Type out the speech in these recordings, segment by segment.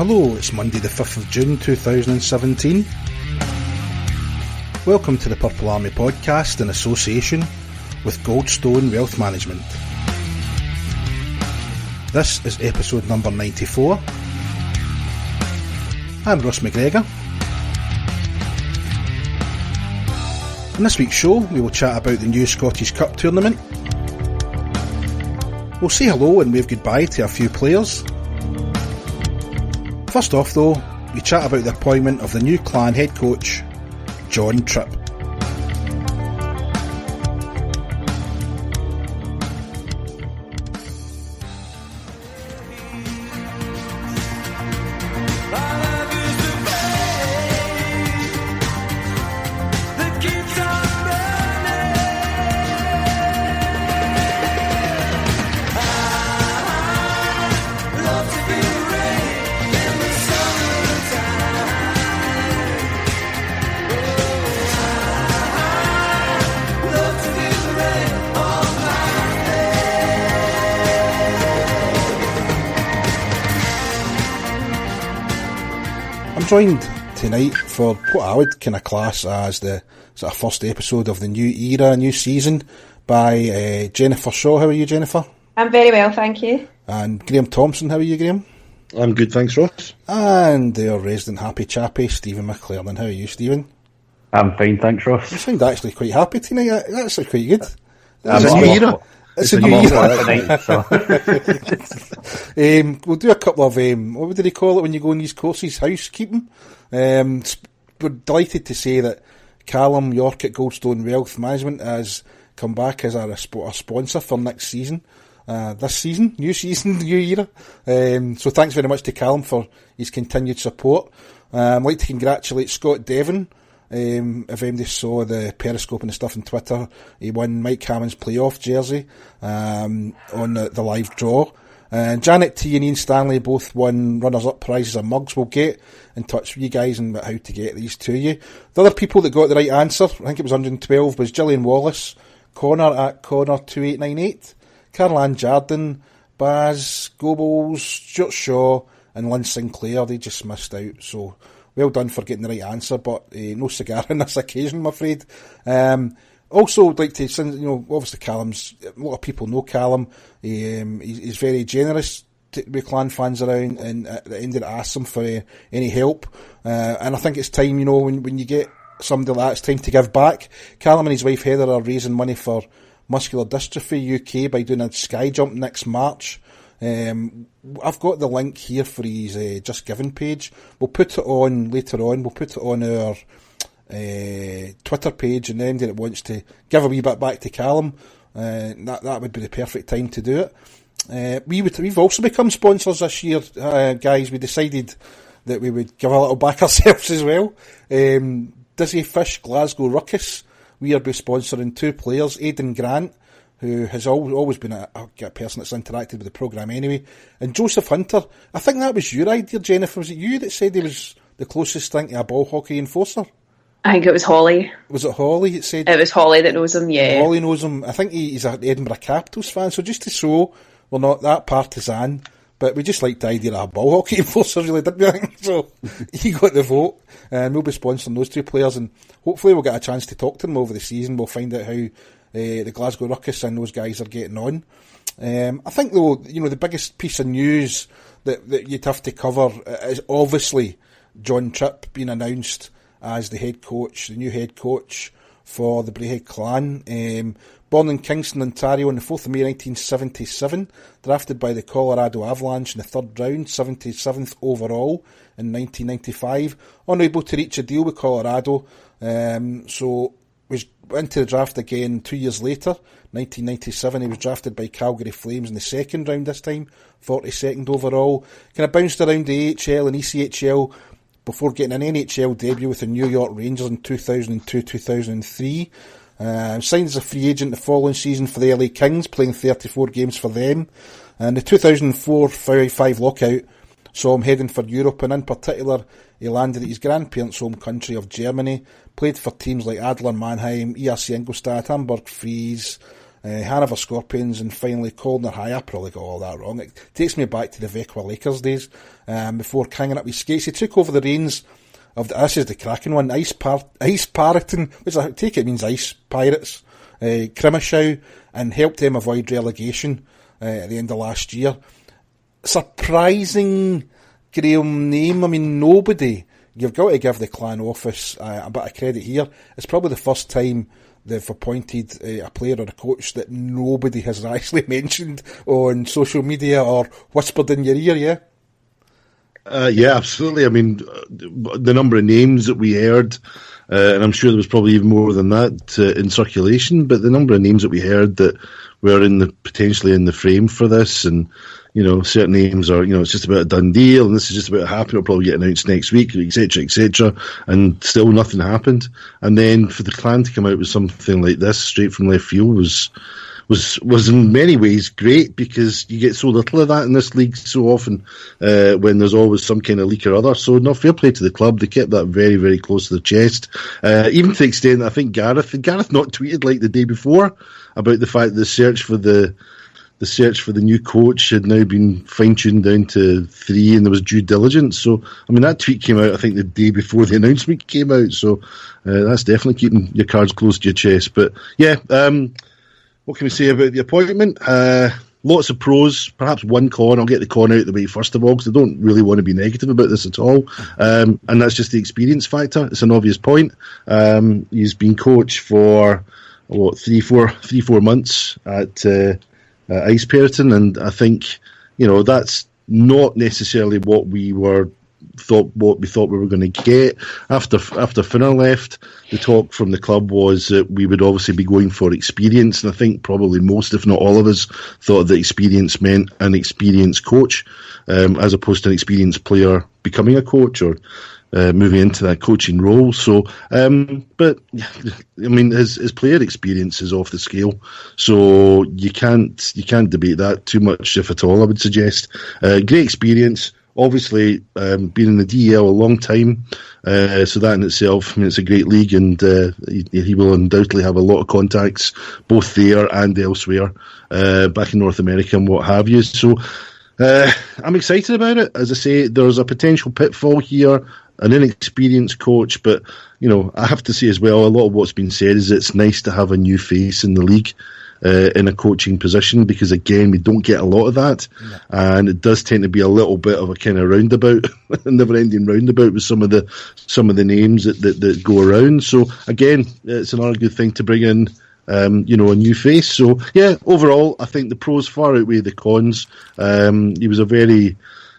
Hello, it's Monday the 5th of June 2017. Welcome to the Purple Army podcast in association with Goldstone Wealth Management. This is episode number 94. I'm Ross McGregor. In this week's show we will chat about the new Scottish Cup tournament. We'll say hello and wave goodbye to a few players. First off though, we chat about the appointment of the new Clan head coach, John Tripp. Joined tonight for what I would kind of class as the sort of first episode of the new era, new season, by Jennifer Shaw. How are you, Jennifer? I'm very well, thank you. And Graham Thompson. How are you, Graham? I'm good, thanks, Ross. And our resident happy chappy, Stephen McLaren. How are you, Stephen? I'm fine, thanks, Ross. You sound actually quite happy tonight. That's quite good. It's a new era. It's a new era. Tonight, so. We'll do a couple of, what do they call it when you go on these courses? Housekeeping. We're delighted to say that Callum York at Goldstone Wealth Management has come back as our sponsor for next season. This season, new era. So thanks very much to Callum for his continued support. I'd like to congratulate Scott Devon. If anybody saw the Periscope and the stuff on Twitter, he won Mike Hammond's playoff jersey on the live draw. Janet T and Ian Stanley both won runners-up prizes and mugs. We'll get in touch with you guys on how to get these to you. The other people that got the right answer, I think it was 112, was Gillian Wallace, Connor at Connor2898, Caroline Jardin, Baz, Goebbels, Stuart Shaw and Lynn Sinclair. They just missed out, so well done for getting the right answer, but no cigar on this occasion, I'm afraid. Also, I'd like to, obviously Callum's, a lot of people know Callum. He's very generous with clan fans around, and at the end of it asks them for any help. And I think it's time, when you get somebody like that, it's time to give back. Callum and his wife Heather are raising money for Muscular Dystrophy UK by doing a sky jump next March. I've got the link here for his Just Giving page. We'll put it on later on. We'll put it on our Twitter page, and anybody that wants to give a wee bit back to Callum, that would be the perfect time to do it. We've also become sponsors this year, guys. We decided that we would give a little back ourselves as well. Dizzy Fish Glasgow Ruckus. We are sponsoring two players, Aidan Grant, who has always been a person that's interacted with the programme anyway, and Joseph Hunter. I think that was your idea, Jennifer. Was it you that said he was the closest thing to a ball hockey enforcer? I think it was Holly. Was it Holly? It was Holly that knows him, yeah. Holly knows him. I think he's an Edinburgh Capitals fan, so just to show we're not that partisan, but we just liked the idea of a ball hockey enforcer, really, didn't we? I think? So he got the vote, and we'll be sponsoring those two players, and hopefully we'll get a chance to talk to them over the season. We'll find out how the Glasgow Ruckus and those guys are getting on. I think though, the biggest piece of news that you'd have to cover is obviously John Tripp being announced as the new head coach for the Braehead Clan. Born in Kingston, Ontario on the 4th of May 1977, drafted by the Colorado Avalanche in the third round, 77th overall in 1995. Unable to reach a deal with Colorado, so was into the draft again 2 years later, 1997. He was drafted by Calgary Flames in the second round this time, 42nd overall. Kind of bounced around the AHL and ECHL before getting an NHL debut with the New York Rangers in 2002-2003. Signed as a free agent the following season for the LA Kings, playing 34 games for them. And the 2004-5 lockout saw him heading for Europe, and in particular he landed at his grandparents' home country of Germany, played for teams like Adler Mannheim, ERC Ingolstadt, Hamburg Fries, Hanover Scorpions, and finally Colner. I probably got all that wrong. It takes me back to the Vekwa Lakers days, before hanging up his skates. He took over the reins of this is the cracking one, Ice Piraten, which I take it means Ice Pirates, Crimmishow, and helped them avoid relegation at the end of last year. Surprising, Graham, name. I mean, nobody. You've got to give the Clan office a bit of credit here. It's probably the first time they've appointed a player or a coach that nobody has actually mentioned on social media or whispered in your ear, yeah? Yeah, absolutely. I mean, the number of names that we heard, and I'm sure there was probably even more than that in circulation, but the number of names that we heard that were potentially in the frame for this, and certain names are, it's just about a done deal, and this is just about to happen, it'll probably get announced next week, etc., and still nothing happened. And then for the Clan to come out with something like this, straight from left field, was in many ways great, because you get so little of that in this league so often, when there's always some kind of leak or other. So, no, fair play to the club. They kept that very, very close to the chest. Even to the extent that I think Gareth not tweeted like the day before about the fact that the search for the new coach had now been fine-tuned down to 3, and there was due diligence. So, I mean, that tweet came out, I think, the day before the announcement came out. So, that's definitely keeping your cards close to your chest. But, yeah, what can we say about the appointment? Lots of pros, perhaps one con. I'll get the con out of the way first of all, because I don't really want to be negative about this at all. And that's just the experience factor. It's an obvious point. He's been coach for, 3-4 months at Ice Piraten, and I think, that's not necessarily what we thought we were going to get. After Finner left, the talk from the club was that we would obviously be going for experience, and I think probably most, if not all of us, thought that experience meant an experienced coach, as opposed to an experienced player becoming a coach or moving into that coaching role. So, but I mean, his player experience is off the scale, so you can't debate that too much, if at all, I would suggest. Great experience. Obviously, been in the DEL a long time, so that in itself, I mean, it's a great league, and he will undoubtedly have a lot of contacts, both there and elsewhere, back in North America and what have you. So, I'm excited about it. As I say, there's a potential pitfall here, an inexperienced coach, but, I have to say as well, a lot of what's been said is it's nice to have a new face in the league. In a coaching position, because again, we don't get a lot of that, and it does tend to be a little bit of a kind of roundabout, never-ending roundabout with some of the names that go around. So again, it's another good thing to bring in, a new face. So yeah, overall, I think the pros far outweigh the cons.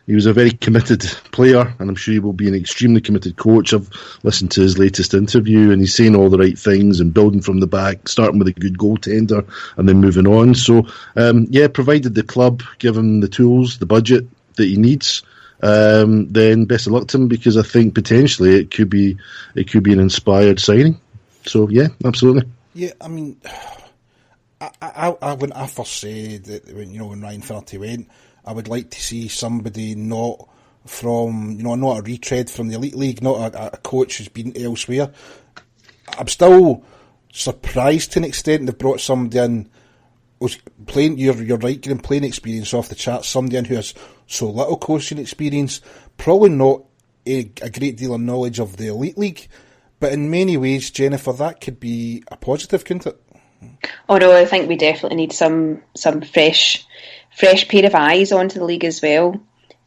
He was a very committed player, and I'm sure he will be an extremely committed coach. I've listened to his latest interview, and he's saying all the right things and building from the back, starting with a good goaltender and then moving on. So, provided the club give him the tools, the budget that he needs, then best of luck to him, because I think potentially it could be an inspired signing. So, yeah, absolutely. Yeah, I mean, I when I first said that when Ryan Finnerty went, I would like to see somebody not from, not a retread from the Elite League, not a coach who's been elsewhere. I'm still surprised to an extent they've brought somebody in who's playing, you're right, getting playing experience off the charts, somebody in who has so little coaching experience, probably not a great deal of knowledge of the Elite League, but in many ways, Jennifer, that could be a positive, couldn't it? Oh no, I think we definitely need some fresh pair of eyes onto the league as well.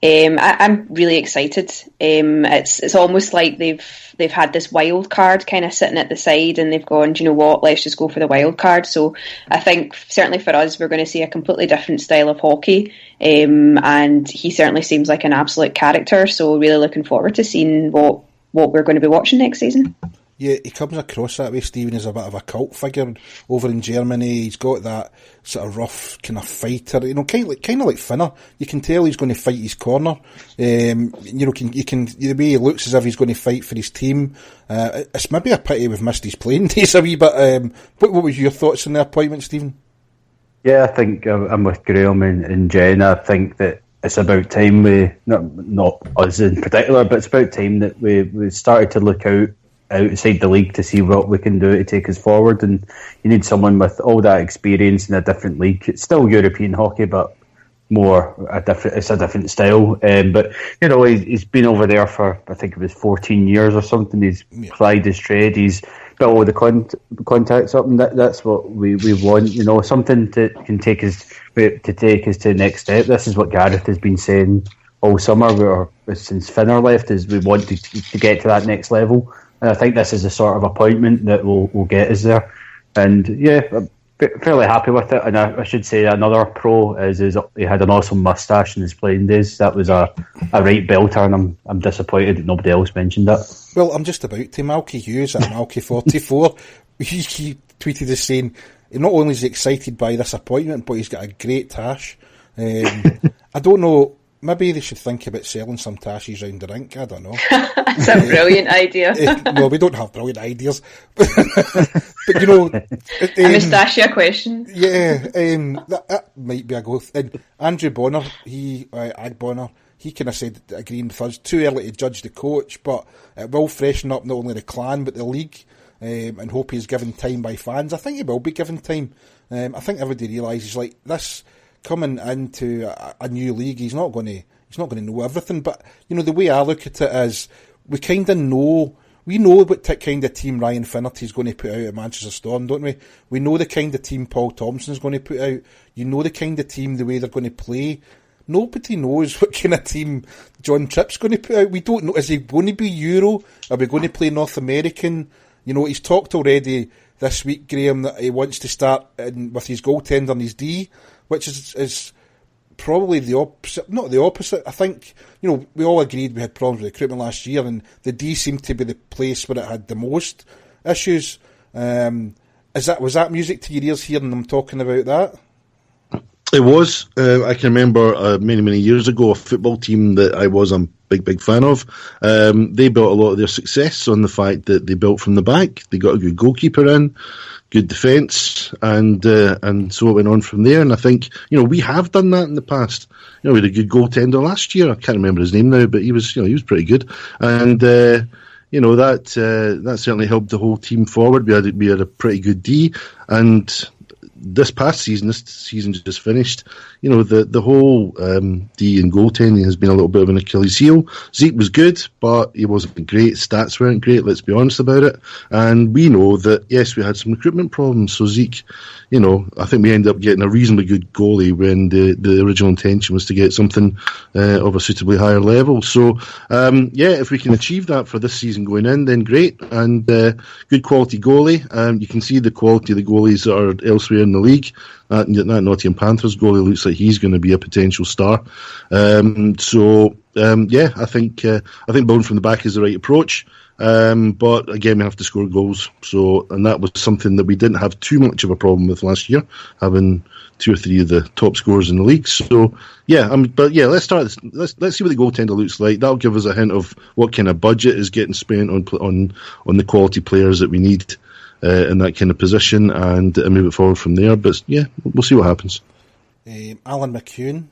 I'm really excited. It's almost like they've had this wild card kind of sitting at the side, and they've gone, do you know what, let's just go for the wild card. So I think certainly for us, we're going to see a completely different style of hockey, and he certainly seems like an absolute character. So really looking forward to seeing what we're going to be watching next season. Yeah, he comes across that way, Stephen, as a bit of a cult figure over in Germany. He's got that sort of rough kind of fighter, kind of like Finner. You can tell he's going to fight his corner. The way he looks as if he's going to fight for his team. It's maybe a pity we've missed his playing days a wee bit. What was your thoughts on the appointment, Stephen? Yeah, I think I'm with Graham and Jen. I think that it's about time not us in particular, but it's about time that we started to look out outside the league to see what we can do to take us forward. And you need someone with all that experience in a different league. It's still European hockey, but it's a different style. But he's been over there for, I think it was 14 years or something. He's plied his trade. He's got all the contacts up, and that's what we want. Something that can take us to the next step. This is what Gareth has been saying all summer, since Finner left, is we want to get to that next level. And I think this is the sort of appointment that will get us there. And I'm fairly happy with it. And I should say another pro is he had an awesome moustache in his playing days. That was a right belter, and I'm disappointed that nobody else mentioned it. Well, I'm just about to. Malky Hughes at Malky44, he tweeted us saying not only is he excited by this appointment, but he's got a great tash. I don't know. Maybe they should think about selling some tashes round the rink. I don't know. That's a brilliant idea. No, we don't have brilliant ideas. But a moustache question. Yeah, that might be a go. And Andrew Bonner, Ag Bonner, he kind of said, agreeing with us, too early to judge the coach, but it will freshen up not only the clan but the league, and hope he's given time by fans. I think he will be given time. I think everybody realises like this. Coming into a new league, he's not going to know everything. But the way I look at it is, we kind of know what kind of team Ryan Finnerty's going to put out at Manchester Storm, don't we? We know the kind of team Paul Thompson's going to put out. The kind of team, the way they're going to play. Nobody knows what kind of team John Tripp's going to put out. We don't know. Is he going to be Euro? Are we going to play North American? He's talked already this week, Graham, that he wants to start with his goaltender and his D, which is probably the opposite. Not the opposite. I think, we all agreed we had problems with recruitment last year, and the D seemed to be the place where it had the most issues. Was that music to your ears hearing them talking about that? It was. I can remember many, many years ago, a football team that I was a big fan of. They built a lot of their success on the fact that they built from the back. They got a good goalkeeper in, good defence, and so it went on from there. And I think, we have done that in the past. We had a good goaltender last year. I can't remember his name now, but he was pretty good. And that certainly helped the whole team forward. We had a pretty good D, and this season just finished, the whole D and goaltending has been a little bit of an Achilles heel. Zeke was good, but he wasn't great. Stats weren't great, let's be honest about it. And we know that, yes, we had some recruitment problems. So Zeke, I think we ended up getting a reasonably good goalie when the original intention was to get something of a suitably higher level. So, if we can achieve that for this season going in, then great. And good quality goalie. You can see the quality of the goalies that are elsewhere in the league. That Nottingham Panthers goalie looks like he's going to be a potential star. I think building from the back is the right approach. But again, we have to score goals. And that was something that we didn't have too much of a problem with last year, having 2 or 3 of the top scorers in the league. So let's start. Let's see what the goaltender looks like. That'll give us a hint of what kind of budget is getting spent on the quality players that we need in that kind of position, and move it forward from there. But we'll see what happens. Alan McCune,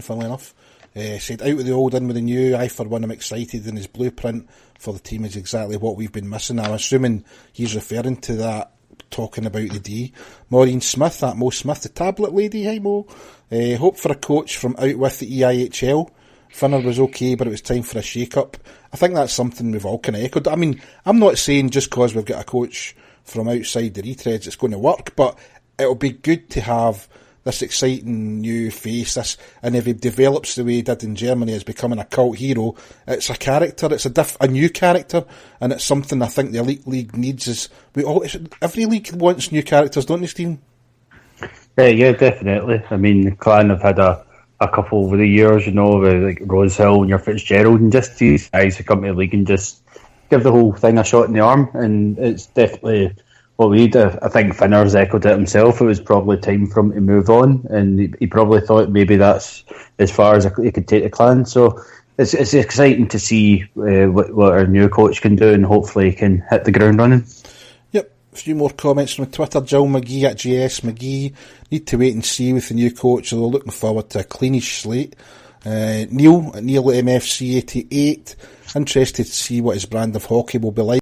funnily enough, said, out with the old, in with the new. I, for one, am excited, and his blueprint for the team is exactly what we've been missing. I'm assuming he's referring to that, talking about the D. Maureen Smith, that Mo Smith, the tablet lady. Hi Mo. Hope for a coach from out with the EIHL. Finner was okay, but it was time for a shake-up. I think that's something we've all kind of echoed. I mean, I'm not saying just because we've got a coach from outside the retreads it's going to work, but it'll be good to have this exciting new face, and if he develops the way he did in Germany as becoming a cult hero, it's a character, it's a new character, and it's something I think the Elite League needs. Every league wants new characters, don't they, Stephen? Yeah, definitely. I mean, the Clan have had a couple over the years, with like Rosehill and your Fitzgerald, and just these guys who come to the league and just give the whole thing a shot in the arm, and it's definitely what we need. I think Finner's echoed it himself. It was probably time for him to move on, and he probably thought maybe that's as far as he could take the Clan. So it's exciting to see what our new coach can do, and hopefully he can hit the ground running. A few more comments from Twitter. Jill McGee at JS McGee. Need to wait and see with the new coach, although looking forward to a cleanish slate. Neil at MFC 88. interested to see what his brand of hockey will be like.